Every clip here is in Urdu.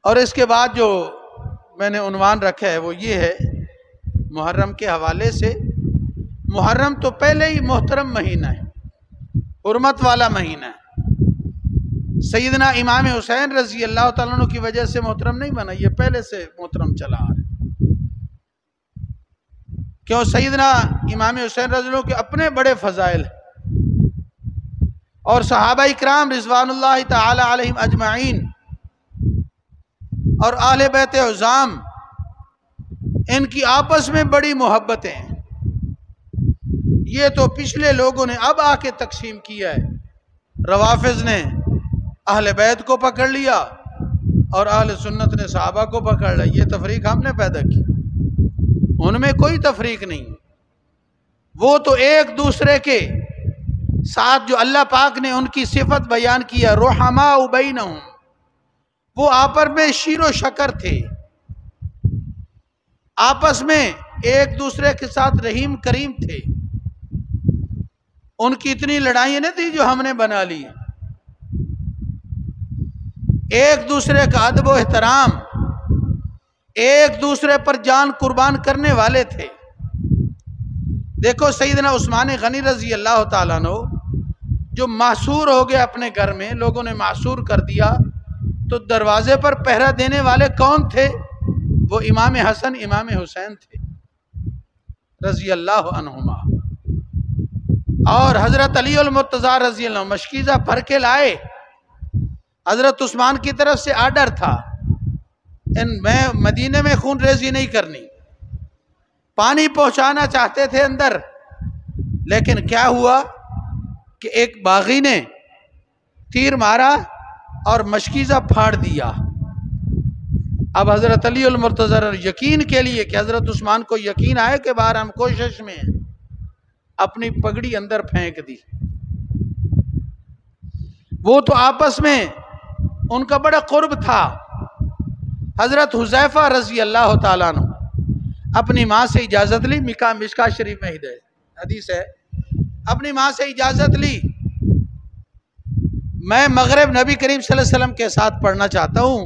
اور اس کے بعد جو میں نے عنوان رکھا ہے وہ یہ ہے محرم کے حوالے سے. محرم تو پہلے ہی محترم مہینہ ہے، حرمت والا مہینہ ہے. سیدنا امام حسین رضی اللہ تعالیٰ عنہ کی وجہ سے محترم نہیں بنا، یہ پہلے سے محترم چلا آ رہا ہے. کیوں؟ سیدنا امام حسین رضی اللہ عنہ کے اپنے بڑے فضائل ہیں، اور صحابہ اکرام رضوان اللہ تعالی علیہم اجمعین اور اہل بیت عظام ان کی آپس میں بڑی محبتیں ہیں. یہ تو پچھلے لوگوں نے اب آ کے تقسیم کیا ہے. روافض نے اہل بیت کو پکڑ لیا اور اہل سنت نے صحابہ کو پکڑ لیا. یہ تفریق ہم نے پیدا کی، ان میں کوئی تفریق نہیں. وہ تو ایک دوسرے کے ساتھ جو اللہ پاک نے ان کی صفت بیان کیا، رحماء بینہم، وہ آپس میں شیر و شکر تھے، آپس میں ایک دوسرے کے ساتھ رحیم کریم تھے. ان کی اتنی لڑائیاں نہیں تھی جو ہم نے بنا لی. ایک دوسرے کا ادب و احترام، ایک دوسرے پر جان قربان کرنے والے تھے. دیکھو سیدنا عثمان غنی رضی اللہ تعالیٰ عنہ جو محصور ہو گئے اپنے گھر میں، لوگوں نے محصور کر دیا، تو دروازے پر پہرا دینے والے کون تھے؟ وہ امام حسن امام حسین تھے رضی اللہ عنہما. اور حضرت علی المرتضیٰ رضی اللہ عنہ مشکیزہ بھر کے لائے. حضرت عثمان کی طرف سے آرڈر تھا میں مدینے میں خون ریزی نہیں کرنی، پانی پہنچانا چاہتے تھے اندر، لیکن کیا ہوا کہ ایک باغی نے تیر مارا اور مشکیزہ پھاڑ دیا. اب حضرت علی المرتضیٰ یقین کے لیے کہ حضرت عثمان کو یقین آئے کہ باہر ہم کوشش میں ہیں، اپنی پگڑی اندر پھینک دی. وہ تو آپس میں ان کا بڑا قرب تھا. حضرت حذیفہ رضی اللہ تعالیٰ عنہ اپنی ماں سے اجازت لی، مشکاۃ شریف میں حدیث ہے، اپنی ماں سے اجازت لی، میں مغرب نبی کریم صلی اللہ علیہ وسلم کے ساتھ پڑھنا چاہتا ہوں،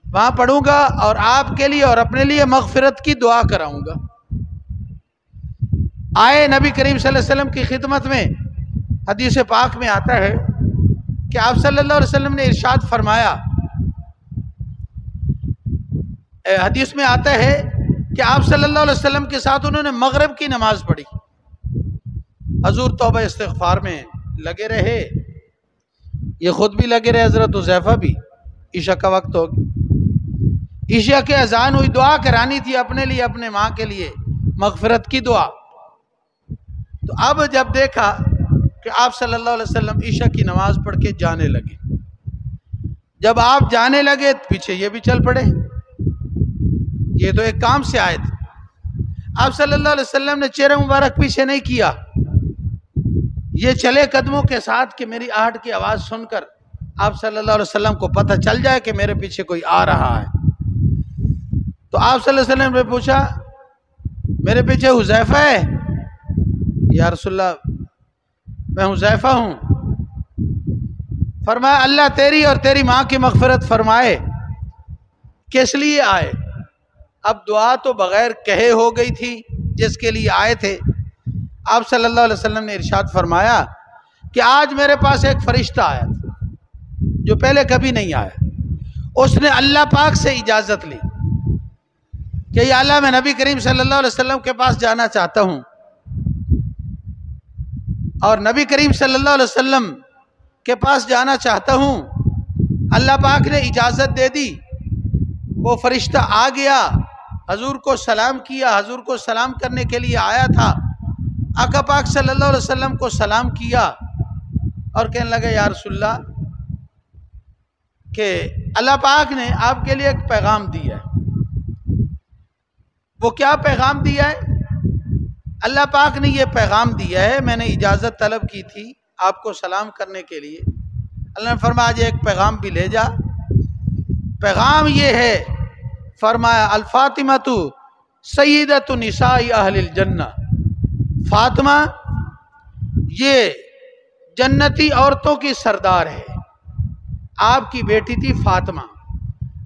وہاں پڑھوں گا اور آپ کے لیے اور اپنے لیے مغفرت کی دعا کراؤں گا. آئے نبی کریم صلی اللہ علیہ وسلم کی خدمت میں. حدیث پاک میں آتا ہے کہ آپ صلی اللہ علیہ وسلم نے ارشاد فرمایا، حدیث میں آتا ہے کہ آپ صلی اللہ علیہ وسلم کے ساتھ انہوں نے مغرب کی نماز پڑھی. حضور توبہ استغفار میں لگے رہے، یہ خود بھی لگے رہے، حضرت حذیفہ بھی. عشاء کا وقت ہو گیا، عشاء کے اذان ہوئی، دعا کرانی تھی اپنے لیے اپنے ماں کے لیے، مغفرت کی دعا. تو اب جب دیکھا کہ آپ صلی اللہ علیہ وسلم عشاء کی نماز پڑھ کے جانے لگے، جب آپ جانے لگے پیچھے یہ بھی چل پڑے. یہ تو ایک کام سے آئے تھے. آپ صلی اللہ علیہ وسلم نے چہرہ مبارک پیچھے نہیں کیا، یہ چلے قدموں کے ساتھ کہ میری آہٹ کی آواز سن کر آپ صلی اللہ علیہ وسلم کو پتہ چل جائے کہ میرے پیچھے کوئی آ رہا ہے. تو آپ صلی اللہ علیہ وسلم نے پوچھا میرے پیچھے حذیفہ ہے؟ یا رسول اللہ میں حذیفہ ہوں. فرمایا اللہ تیری اور تیری ماں کی مغفرت فرمائے. کس لیے آئے؟ اب دعا تو بغیر کہے ہو گئی تھی جس کے لیے آئے تھے. آپ صلی اللہ علیہ وسلم نے ارشاد فرمایا کہ آج میرے پاس ایک فرشتہ آیا تھا جو پہلے کبھی نہیں آیا. اس نے اللہ پاک سے اجازت لی کہ یا اللہ میں نبی کریم صلی اللہ علیہ وسلم کے پاس جانا چاہتا ہوں، اور نبی کریم صلی اللہ علیہ وسلم کے پاس جانا چاہتا ہوں. اللہ پاک نے اجازت دے دی. وہ فرشتہ آ گیا، حضور کو سلام کیا، حضور کو سلام کرنے کے لیے آیا تھا. آقا پاک صلی اللہ علیہ وسلم کو سلام کیا اور کہنے لگے یا رسول اللہ کہ اللہ پاک نے آپ کے لیے ایک پیغام دیا ہے. وہ کیا پیغام دیا ہے؟ اللہ پاک نے یہ پیغام دیا ہے، میں نے اجازت طلب کی تھی آپ کو سلام کرنے کے لیے. اللہ نے فرمایا آج ایک پیغام بھی لے جا. پیغام یہ ہے، فرمایا الفاطمۃ سیدۃ نساء اہل الجنہ، فاطمہ یہ جنتی عورتوں کی سردار ہے. آپ کی بیٹی تھی فاطمہ.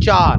4।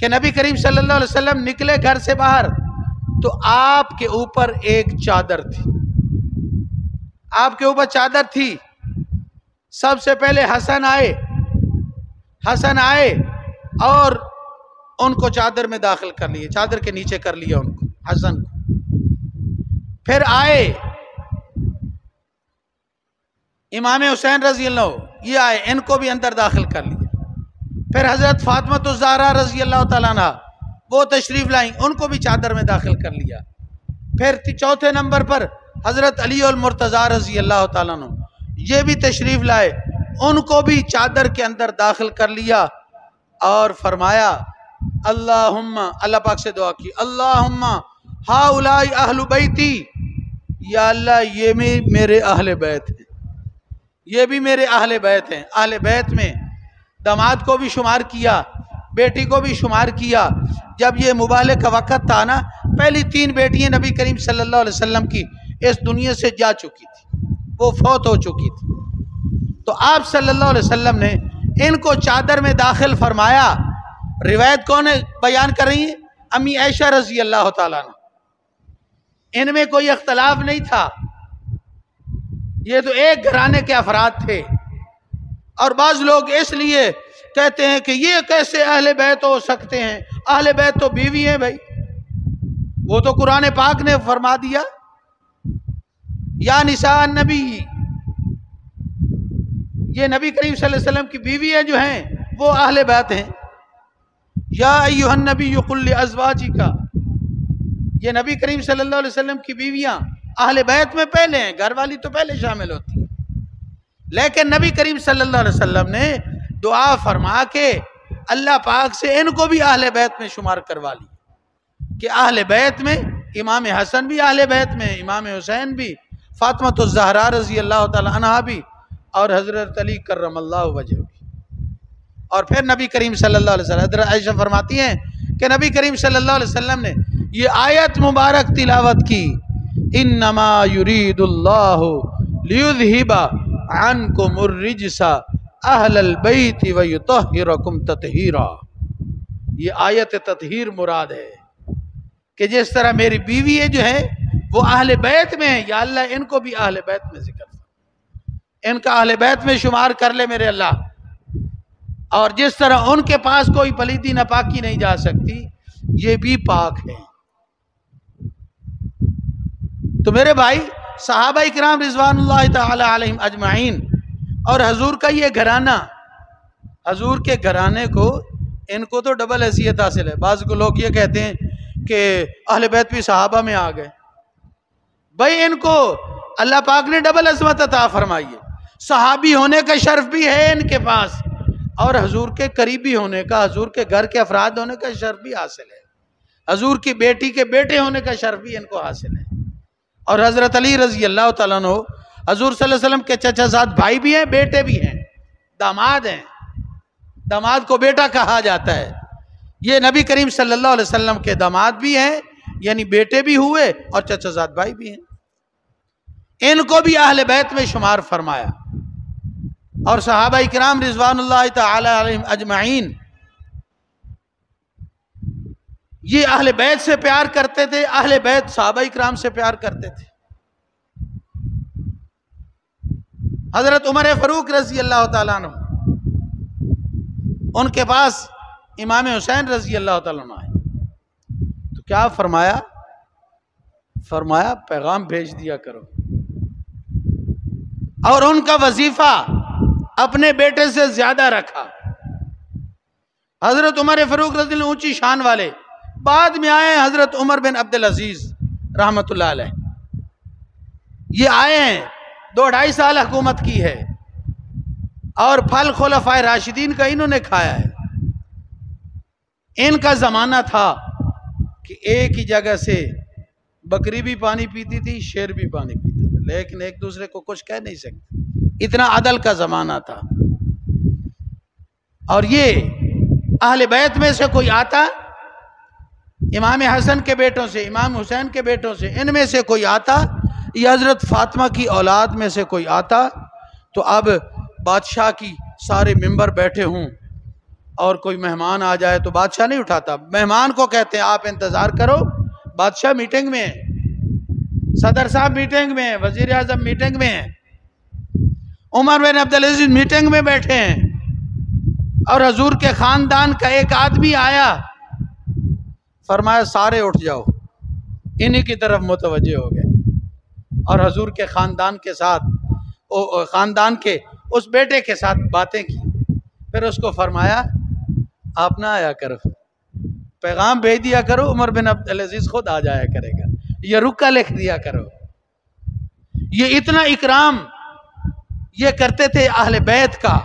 کہ نبی کریم صلی اللہ علیہ وسلم نکلے گھر سے باہر تو آپ کے اوپر ایک چادر تھی، آپ کے اوپر چادر تھی۔ سب سے پہلے حسن آئے اور ان کو چادر میں داخل کر لیے، چادر کے نیچے کر لیا ان کو، حسن کو۔ پھر آئے امام حسین رضی اللہ عنہ، یہ آئے، ان کو بھی اندر داخل کر لیا۔ پھر حضرت فاطمہ الزہرا رضی اللہ تعالیٰ عنہ وہ تشریف لائیں، ان کو بھی چادر میں داخل کر لیا۔ پھر چوتھے نمبر پر حضرت علی المرتضیٰ رضی اللہ تعالیٰ عنہ، یہ بھی تشریف لائے، ان کو بھی چادر کے اندر داخل کر لیا اور فرمایا اللہم، اللہ پاک سے دعا کی، اللہم ہؤلاء اہل بیتی، یا اللہ یہ بھی میرے اہل بیت ہیں، یہ بھی میرے اہل بیت ہیں۔ اہل بیت میں داماد کو بھی شمار کیا، بیٹی کو بھی شمار کیا۔ جب یہ مبالغے کا وقت تھا نا، پہلی 3 بیٹیاں نبی کریم صلی اللہ علیہ وسلم کی اس دنیا سے جا چکی تھی، وہ فوت ہو چکی تھی، تو آپ صلی اللہ علیہ وسلم نے ان کو چادر میں داخل فرمایا۔ روایت کون بیان کر رہی ہیں؟ امی عائشہ رضی اللہ تعالیٰ عنہ۔ ان میں کوئی اختلاف نہیں تھا، یہ تو ایک گھرانے کے افراد تھے۔ اور بعض لوگ اس لیے کہتے ہیں کہ یہ کیسے اہل بیت ہو سکتے ہیں، اہل بیت تو بیوی ہیں بھائی، وہ تو قرآن پاک نے فرما دیا یا نساء النبی، یہ نبی کریم صلی اللہ علیہ وسلم کی بیویاں جو ہیں وہ اہل بیت ہیں۔ یا ایھا النبی قل لازواجک، یہ نبی کریم صلی اللہ علیہ وسلم کی بیویاں اہل بیت میں پہلے ہیں، گھر والی تو پہلے شامل ہوتی ہیں، لیکن نبی کریم صلی اللہ علیہ وسلم نے دعا فرما کے اللہ پاک سے ان کو بھی اہل بیت میں شمار کروا لی، کہ اہل بیت میں امام حسن بھی اہل بیت میں، امام حسین بھی، فاطمہ الزہرا رضی اللہ تعالی عنہا بھی، اور حضرت علی کرم اللہ وجہ بھی۔ اور پھر نبی کریم صلی اللہ علیہ وسلم، حضرت عائشہ فرماتی ہیں کہ نبی کریم صلی اللہ علیہ وسلم نے یہ آیت مبارک تلاوت کی، انما یرید اللہ لیذہب عنکم الرجس اہل البیت ویطہرکم تطہیرا۔ یہ آیت تطہیر مراد ہے کہ جس طرح میری بیوی جو ہے وہ اہل بیت میں ہیں، یا اللہ ان کو بھی اہل بیت میں ذکر، ان کا اہل بیت میں شمار کر لے میرے اللہ، اور جس طرح ان کے پاس کوئی پلیدی ناپاکی نہیں جا سکتی، یہ بھی پاک ہے۔ تو میرے بھائی، صحابہ اکرام رضوان اللہ تعالی علیہم اجمعین اور حضور کا یہ گھرانہ، حضور کے گھرانے کو، ان کو تو ڈبل حیثیت حاصل ہے۔ بعض کو لوگ یہ کہتے ہیں کہ اہل بیت بھی صحابہ میں آ گئے، بھائی ان کو اللہ پاک نے ڈبل عظمت عطا فرمائی ہے، صحابی ہونے کا شرف بھی ہے ان کے پاس، اور حضور کے قریبی ہونے کا، حضور کے گھر کے افراد ہونے کا شرف بھی حاصل ہے، حضور کی بیٹی کے بیٹے ہونے کا شرف بھی ان کو حاصل ہے۔ اور حضرت علی رضی اللہ تعالیٰ عنہ حضور صلی اللہ علیہ وسلم کے چچا زاد بھائی بھی ہیں، بیٹے بھی ہیں، داماد ہیں، داماد کو بیٹا کہا جاتا ہے، یہ نبی کریم صلی اللہ علیہ وسلم کے داماد بھی ہیں، یعنی بیٹے بھی ہوئے اور چچا زاد بھائی بھی ہیں، ان کو بھی اہل بیت میں شمار فرمایا۔ اور صحابہ اکرام رضوان اللہ تعالی علیہم اجمعین یہ اہل بیت سے پیار کرتے تھے، اہل بیت صحابہ اکرام سے پیار کرتے تھے۔ حضرت عمر فاروق رضی اللہ تعالیٰ عنہ، ان کے پاس امام حسین رضی اللہ تعالیٰ عنہ آئے تو کیا فرمایا؟ فرمایا پیغام بھیج دیا کرو، اور ان کا وظیفہ اپنے بیٹے سے زیادہ رکھا۔ حضرت عمر فاروق رضی اللہ عنہ اونچی شان والے، بعد میں آئے حضرت عمر بن عبدالعزیز رحمت اللہ علیہ، یہ آئے ہیں 2-2.5 سال حکومت کی ہے، اور پھل خلفائے راشدین کا انہوں نے کھایا ہے۔ ان کا زمانہ تھا کہ ایک ہی جگہ سے بکری بھی پانی پیتی تھی، شیر بھی پانی پیتا تھا، لیکن ایک دوسرے کو کچھ کہہ نہیں سکتے، اتنا عدل کا زمانہ تھا۔ اور یہ اہل بیت میں سے کوئی آتا، امام حسن کے بیٹوں سے، امام حسین کے بیٹوں سے، ان میں سے کوئی آتا، یا حضرت فاطمہ کی اولاد میں سے کوئی آتا، تو اب بادشاہ کی سارے ممبر بیٹھے ہوں، اور کوئی مہمان آ جائے تو بادشاہ نہیں اٹھاتا، مہمان کو کہتے ہیں آپ انتظار کرو، بادشاہ میٹنگ میں ہے، صدر صاحب میٹنگ میں ہیں، وزیر اعظم میٹنگ میں ہیں، عمر بن عبدالعزیز میٹنگ میں بیٹھے ہیں، اور حضور کے خاندان کا ایک آدمی آیا، فرمایا سارے اٹھ جاؤ، انہی کی طرف متوجہ ہو گئے، اور حضور کے خاندان کے ساتھ خاندان کے اس بیٹے کے ساتھ باتیں کی، پھر اس کو فرمایا آپ نہ آیا کرو، پیغام بھیج دیا کرو، عمر بن عبدالعزیز خود آ جایا کرے گا، یہ رکا لکھ دیا کرو۔ یہ اتنا اکرام یہ کرتے تھے اہل بیت کا،